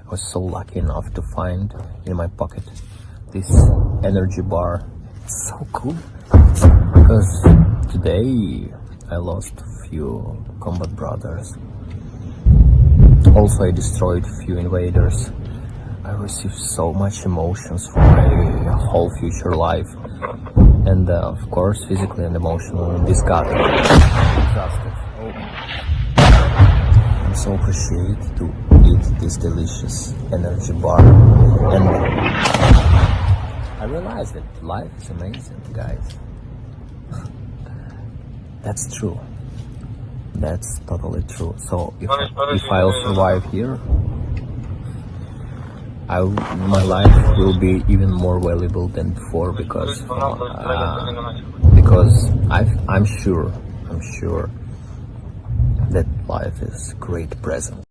was so lucky enough to find in my pocket this energy bar. It's so cool because today I lost a few combat brothers. Also, I destroyed a few invaders. I received so much emotions for my whole future life, and of course physically and emotionally disgusted. I'm so appreciated to eat this delicious energy bar, and I realized that life is amazing, guys. That's true. That's totally true. So if I'll survive here, my life will be even more valuable than before because I'm sure that life is a great present.